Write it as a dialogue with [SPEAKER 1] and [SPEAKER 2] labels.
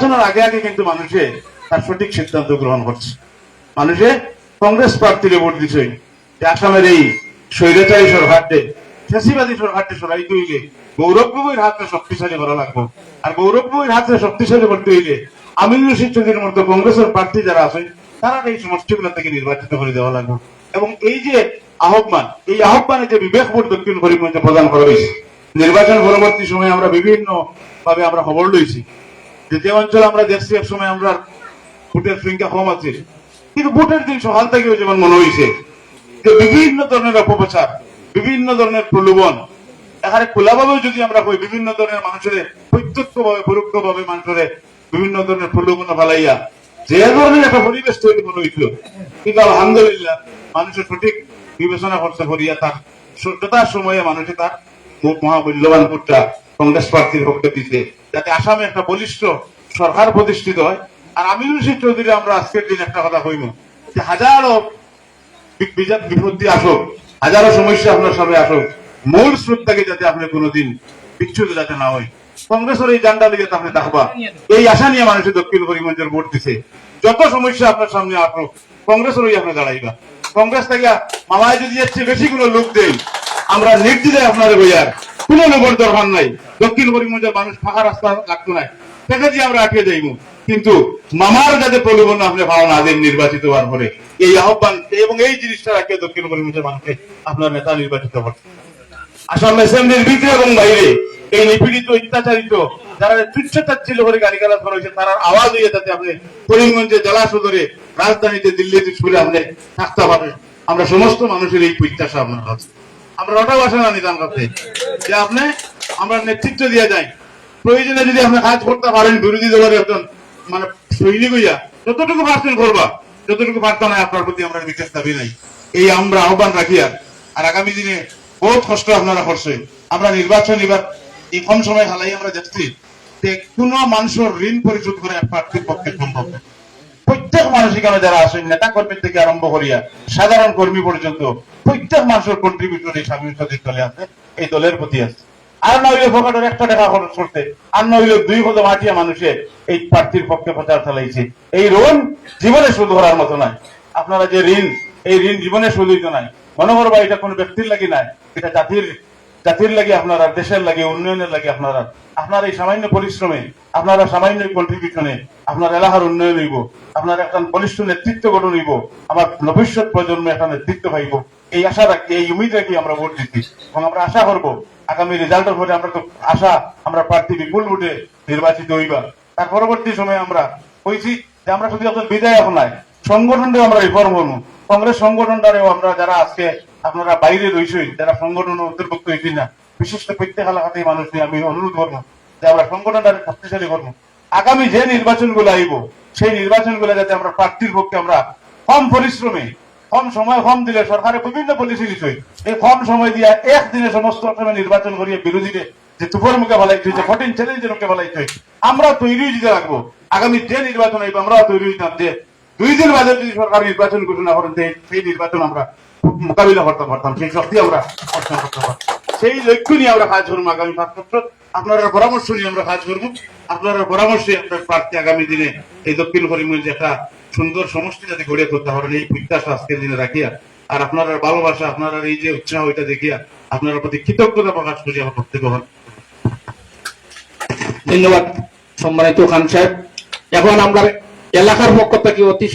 [SPEAKER 1] নির্বাচনের আগে আগে কিন্তু মানুষে তার সঠিক সিদ্ধান্ত গ্রহণ করছে। মানুষে কংগ্রেস প্রার্থীরে ভোট দিছে যে আসামের এই স্বৈরাচারী সরকারকে, ফ্যাসিবাদী সরকারকে সরাইতে হইলে গৌরব গগৈর হাতে শক্তিশালী করা লাগবে। আর গৌরব গগৈর হাতে শক্তিশালী করতে হইলে আমিনুল রশিদ চৌধুরীর মতো কংগ্রেসের প্রার্থী যারা আছে তারা এই সমষ্টিগুলো থেকে নির্বাচিত করে দেওয়া লাগবে। এবং এই যে আহ্বান, এই আহ্বানে যে বিবেক ভোট দক্ষিণ করিমগঞ্জে প্রদান করা হয়েছে, নির্বাচন পরবর্তী সময়ে আমরা বিভিন্ন ভাবে আমরা খবর লইছি যে অঞ্চলে আমরা দেখছি এক সময় আমরা ভোটের সংখ্যা কম আছে, কিন্তু ভোটের দিন সকাল থেকেও যেমন মনে হয়েছে যে বিভিন্ন ধরনের অপপ্রচার, বিভিন্ন ধরনের প্রলোভন, এখানে খোলাভাবেও যদি আমরা কই বিভিন্ন ধরনের মানুষের প্রত্যক্ষ ভাবে পরোক্ষ ভাবে মানুষের বিভিন্ন ধরনের প্রলোভন ফেলাইয়া যে ধরনের একটা পরিবেশ তৈরি করা হয়েছিল, কিন্তু আলহামদুলিল্লাহ মানুষের সঠিক বিবেচনা করতে করিয়া তার যথার সময়ে মানুষের তার মহামূল্যবান ভোটটা কংগ্রেস প্রার্থীর পক্ষে দিতে, যাতে আসামে একটা বলিষ্ঠ সরকার প্রতিষ্ঠিত হয়। আর আমিনুল রশিদ চৌধুরী আমরা আজকের দিন একটা কথা কইব যে হাজারো বিপত্তি আসুক, হাজারো সমস্যা আপনার সামনে আসুক, মূল স্রোতটাকে যাতে আপনি কোনোদিন বিচ্ছুত যাতে না হয়, কংগ্রেসের এই জান্ডা লিগে আপনি থাকবা, এই আশা নিয়ে মানুষের দক্ষিণ করিমগঞ্জের ভোট দিছে। যত সমস্যা আপনার সামনে আসুক কংগ্রেসের ওই আপনি দাঁড়াইবা। কংগ্রেস থেকে মামায় যদি এর চেয়ে বেশি কোনো লোক দেয় আমরা নির্দ্বিধায় আপনার বইয়ার কোন লোকের দরকার নাই। দক্ষিণ করিমগঞ্জের মানুষ ফাঁকা রাস্তা লাগতো না, সেটা দিয়ে আমরা আটকে যাইব। কিন্তু মামার যাতে প্রলোভন আপনি পাও না দেন নির্বাচিত হওয়ার পরে, এই আহ্বান এবং এই জিনিসটা রাখে দক্ষিণ করিমগঞ্জের মানুষকে আপনার নেতা নির্বাচিত করছে। আসাম অ্যাসেম্বলির ভিতরে এবং বাইরে এই নিপীড়িত অত্যাচারিত যারা তুচ্ছতাচ্ছিল্য করে গালিগালাজ করা হয়েছে তার আওয়াজ হয়ে যাতে আপনি করিমগঞ্জে জেলা সদরে রাজধানীতে দিল্লিতে ছুটে আপনি থাকতে পারেন। আমরা সমস্ত মানুষের এই প্রত্যাশা আপনার কাছে, আমরা ওটা বাসা না নিতাম কাছে যে আপনি আমরা নেতৃত্ব দিয়ে যাই, প্রয়োজনে যদি আপনি কাজ করতে পারেন বিরোধী দলের একজন মানে সৈনিক হইয়া যতটুকু পারছেন করবা, যতটুকু পারতাম না আপনার প্রতি আমরা বিশেষ দাবি নাই। এই আমরা আহ্বান রাখি। আর আগামী দিনে বহুত কষ্ট আপনারা করছেন। আমরা নির্বাচন এবার এই কম সময় হালাই আমরা দেখছি যে কোন মানুষের ঋণ পরিশোধ করে প্রার্থীর পক্ষে সম্ভব। প্রত্যেক মানুষ এখানে যারা আছেন নেতা কর্মী থেকে আরম্ভ করিয়া সাধারণ কর্মী পর্যন্ত প্রত্যেক মানুষের কন্ট্রিবিউশন এই স্বাধীনতার দলে আছে, এই দলের প্রতি আছে। আর না হইলে ফোকাটের একটা টাকা খরচ করতে, আর না হইলে 2 কদম আটিয়া মানুষে এই প্রার্থীর পক্ষে প্রচার চালাইছে। এই ঋণ জীবনে শোধ করার মতো নাই। আপনারা যে ঋণ, এই ঋণ জীবনে শোধ হইতে নাই। মনে করবা এটা কোনো ব্যক্তির লাগি নাই, এটা জাতির লাগে, আপনারা দেশের লাগে, উন্নয়নের লাগে। আপনার এই সামান্য পরিশ্রমে, আপনারা সামান্য কন্ট্রিবিউশনে আপনার এলাকার উন্নয়ন হইব, আপনার একটা বলিষ্ঠ নেতৃত্ব গঠন হইব, আমার ভবিষ্যৎ প্রজন্মে একটা নেতৃত্ব পাইব। এই আশা রাখি, এই উমিদ রাখি আমরা ভোট দিচ্ছি। এবং আমরা আশা করবো আগামী রেজাল্টের পরে আমরা তো আশা আমরা প্রার্থী বিপুল ভোটে নির্বাচিত হইবা। তার পরবর্তী সময়ে আমরা কইছি যে আমরা শুধু এখন বিধায়ক নাই, সংগঠনটাও আমরা রিফর্ম করবো। কংগ্রেস সংগঠনটারেও আমরা যারা আজকে আপনারা বাইরে রয়েছেন, যারা সংগঠন অন্তর্ভুক্ত হয়েছি না, বিশিষ্ট প্রত্যেক এলাকাতে মানুষ নিয়ে আমি অনুরোধ করবো যে আমরা সংগঠনটাকে শক্তিশালী করবো। আগামী যে নির্বাচনগুলো আইব সেই নির্বাচনগুলো যাতে আমরা প্রার্থীর পক্ষে আমরা কম পরিশ্রমে, কম সময়, কম দিলে সরকারের বিভিন্ন পলিসি বিষয় এই কম সময় দিয়া একদিনে সমস্ত সময় নির্বাচন করিয়ে বিরোধীরে যে তুফর মুখে ফেলাইতে হয়েছে, কঠিন চ্যালেঞ্জের মুখে ফেলাইতে হয়েছে, আমরা তৈরি দিতে রাখবো। আগামী যে নির্বাচন আইব আমরা তৈরি হইতাম যে 2 দিন বাদে যদি সরকার নির্বাচন ঘোষণা করেন সেই নির্বাচন আমরা মোকাবিলা করতে পারতাম, সেই শক্তি আমরা অর্জন করতে পারতাম। সেই লক্ষ্য নিয়ে আমরা কাজ করবো। আগামী 5 বছর আপনারা পরামর্শ নিয়ে আমরা কাজ করবো। আপনারা পরামর্শে আপনার প্রার্থী আগামী দিনে এই দক্ষিণ করিমগঞ্জে একটা সুন্দর সমষ্টি যাতে গড়ে তুলতে পারেন এই প্রত্যাশা আজকের দিনে রাখিয়া, আর আপনারা ভালোবাসা, আপনারা এই যে উৎসাহ এটা দেখিয়া আপনার প্রতি কৃতজ্ঞতা প্রকাশ করি আমার প্রত্যেক।
[SPEAKER 2] ধন্যবাদ সম্মানিত খান সাহেব। এখন আমরা এলাকার পক্ষ থেকে অতি